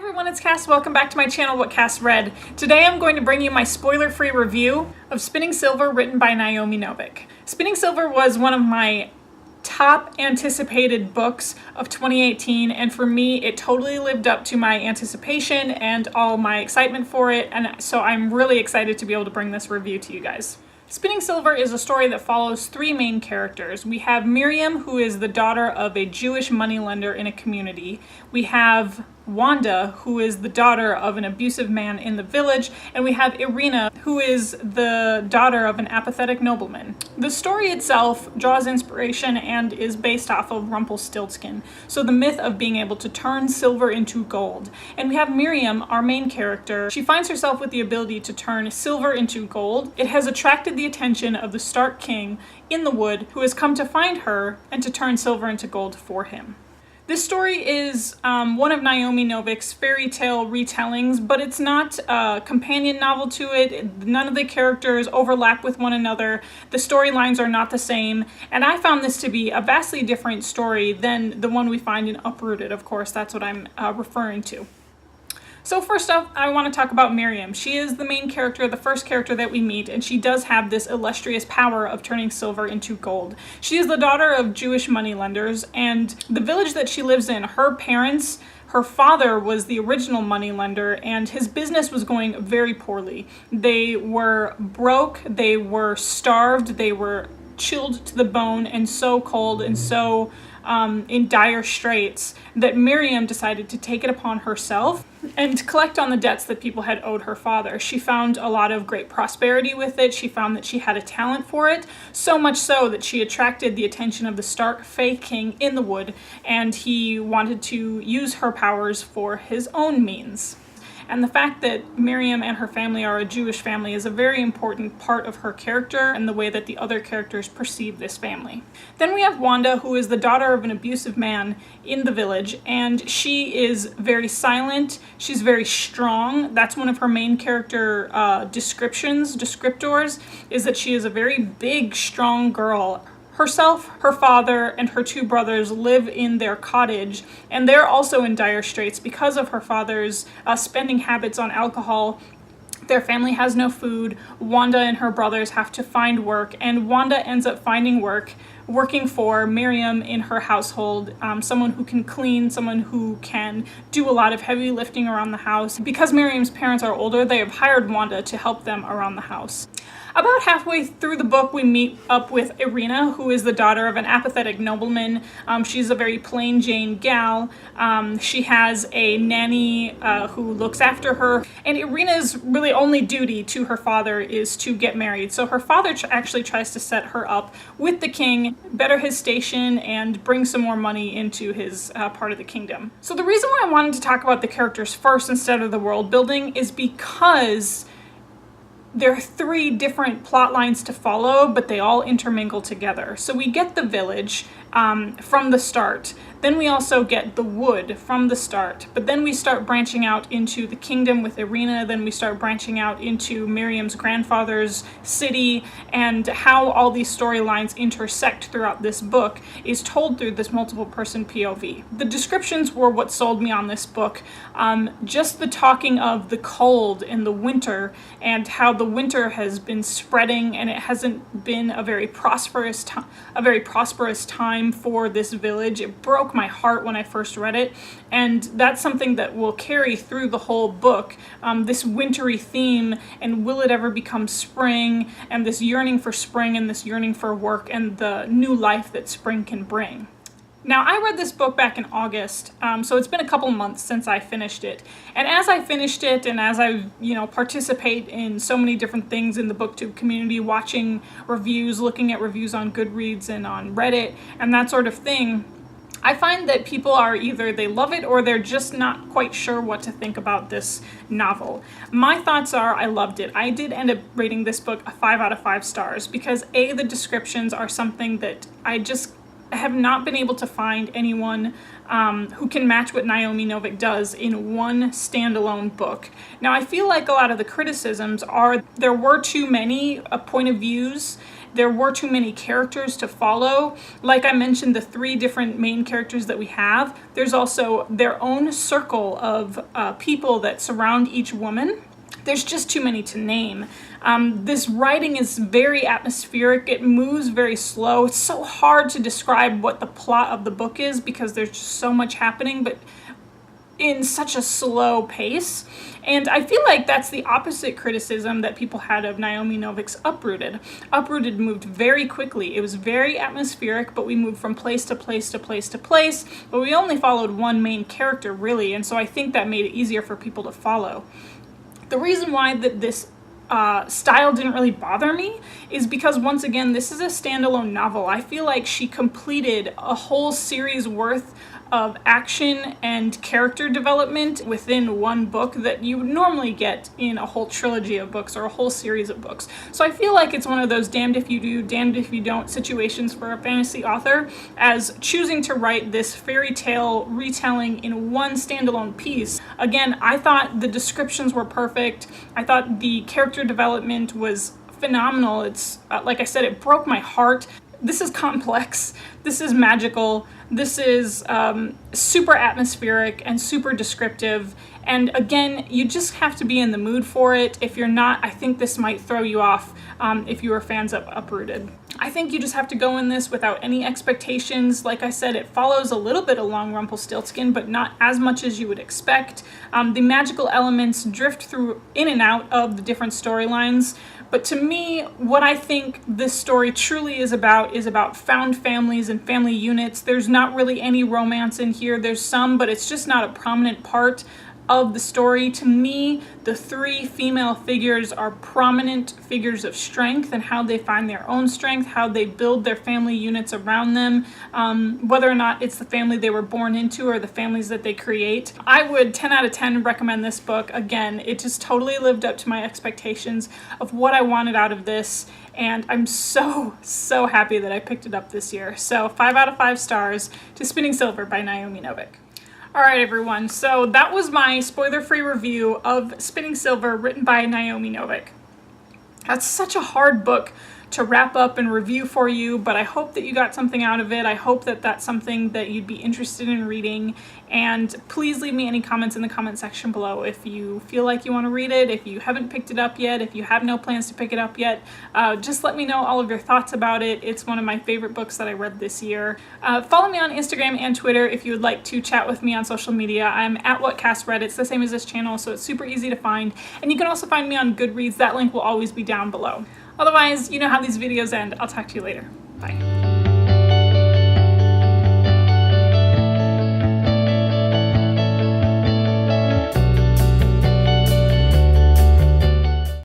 everyone, it's Cass. Welcome back to my channel, What Cass Read. Today I'm going to bring you my spoiler-free review of Spinning Silver, written by Naomi Novik. Spinning Silver was one of my top anticipated books of 2018, and for me it totally lived up to my anticipation and all my excitement for it, and so I'm really excited to be able to bring this review to you guys. Spinning Silver is a story that follows three main characters. We have Miriam, who is the daughter of a Jewish moneylender in a community. We have Wanda, who is the daughter of an abusive man in the village, and we have Irina, who is the daughter of an apathetic nobleman. The story itself draws inspiration and is based off of Rumpelstiltskin, so the myth of being able to turn silver into gold. And we have Miriam, our main character. She finds herself with the ability to turn silver into gold. It has attracted the attention of the Stark King in the wood, who has come to find her and to turn silver into gold for him. This story is one of Naomi Novik's fairy tale retellings, but it's not a companion novel to it. None of the characters overlap with one another. The storylines are not the same, and I found this to be a vastly different story than the one we find in Uprooted. Of course, that's what I'm referring to. So first off, I want to talk about Miriam. She is the main character, the first character that we meet, and she does have this illustrious power of turning silver into gold. She is the daughter of Jewish moneylenders, and the village that she lives in, her father was the original moneylender, and his business was going very poorly. They were broke, they were starved, they were chilled to the bone, and so cold and so in dire straits that Miriam decided to take it upon herself and collect on the debts that people had owed her father. She found a lot of great prosperity with it. She found that she had a talent for it, so much so that she attracted the attention of the Stark Fae King in the wood, and he wanted to use her powers for his own means. And the fact that Miriam and her family are a Jewish family is a very important part of her character and the way that the other characters perceive this family. Then we have Wanda, who is the daughter of an abusive man in the village, and she is very silent, she's very strong. That's one of her main character descriptors, is that she is a very big, strong girl. Herself, her father, and her two brothers live in their cottage, and they're also in dire straits because of her father's spending habits on alcohol. Their family has no food. Wanda and her brothers have to find work, and Wanda ends up finding work working for Miriam in her household, someone who can clean, someone who can do a lot of heavy lifting around the house. Because Miriam's parents are older, they have hired Wanda to help them around the house. About halfway through the book, we meet up with Irina, who is the daughter of an apathetic nobleman. She's a very plain Jane gal. She has a nanny who looks after her, and Irina's really only duty to her father is to get married. So her father actually tries to set her up with the king, better his station, and bring some more money into his part of the kingdom. So the reason why I wanted to talk about the characters first instead of the world building is because there are three different plot lines to follow, but they all intermingle together. So we get the village from the start. Then we also get the wood from the start, but then we start branching out into the kingdom with Irina, then we start branching out into Miriam's grandfather's city, and how all these storylines intersect throughout this book is told through this multiple person POV. The descriptions were what sold me on this book. Just the talking of the cold in the winter and how the winter has been spreading, and it hasn't been a very prosperous time for this village. It broke my heart when I first read it, and that's something that will carry through the whole book, this wintry theme, and will it ever become spring, and this yearning for spring and this yearning for work and the new life that spring can bring. Now, I read this book back in August, so it's been a couple months since I finished it. And as I finished it, and as I, participate in so many different things in the BookTube community, watching reviews, looking at reviews on Goodreads and on Reddit, and that sort of thing, I find that people are either they love it or they're just not quite sure what to think about this novel. My thoughts are I loved it. I did end up rating this book a 5 out of 5 stars because A, the descriptions are something that I just have not been able to find anyone who can match what Naomi Novik does in one standalone book. Now, I feel like a lot of the criticisms are there were too many point of views there were too many characters to follow. Like I mentioned, the 3 different main characters that we have, there's also their own circle of people that surround each woman. There's just too many to name. This writing is very atmospheric. It moves very slow. It's so hard to describe what the plot of the book is because there's just so much happening, but in such a slow pace. And I feel like that's the opposite criticism that people had of Naomi Novik's Uprooted. Uprooted moved very quickly. It was very atmospheric, but we moved from place to place to place to place, but we only followed one main character really, and so I think that made it easier for people to follow. The reason why this style didn't really bother me is because, once again, this is a standalone novel. I feel like she completed a whole series worth of action and character development within one book that you would normally get in a whole trilogy of books or a whole series of books. So I feel like it's one of those damned if you do, damned if you don't situations for a fantasy author, as choosing to write this fairy tale retelling in one standalone piece. Again, I thought the descriptions were perfect. I thought the character development was phenomenal. It's like I said, it broke my heart. This is complex, this is magical, this is super atmospheric and super descriptive, and again, you just have to be in the mood for it. If you're not, I think this might throw you off if you were fans of Uprooted. I think you just have to go in this without any expectations. Like I said, it follows a little bit along Rumpelstiltskin, but not as much as you would expect. The magical elements drift through in and out of the different storylines. But to me, what I think this story truly is about found families and family units. There's not really any romance in here. There's some, but it's just not a prominent part of the story. To me, the 3 female figures are prominent figures of strength and how they find their own strength, how they build their family units around them, whether or not it's the family they were born into or the families that they create. I would 10 out of 10 recommend this book. Again, it just totally lived up to my expectations of what I wanted out of this, and I'm so happy that I picked it up this year. So 5 out of 5 stars to Spinning Silver by Naomi Novik. Alright everyone, so that was my spoiler-free review of Spinning Silver written by Naomi Novik. That's such a hard book to wrap up and review for you, but I hope that you got something out of it. I hope that that's something that you'd be interested in reading, and please leave me any comments in the comment section below if you feel like you want to read it, if you haven't picked it up yet, if you have no plans to pick it up yet. Just let me know all of your thoughts about it. It's one of my favorite books that I read this year. Follow me on Instagram and Twitter if you would like to chat with me on social media. I'm at WhatCastRead. It's the same as this channel, so it's super easy to find. And you can also find me on Goodreads. That link will always be down below. Otherwise, you know how these videos end. I'll talk to you later. Bye.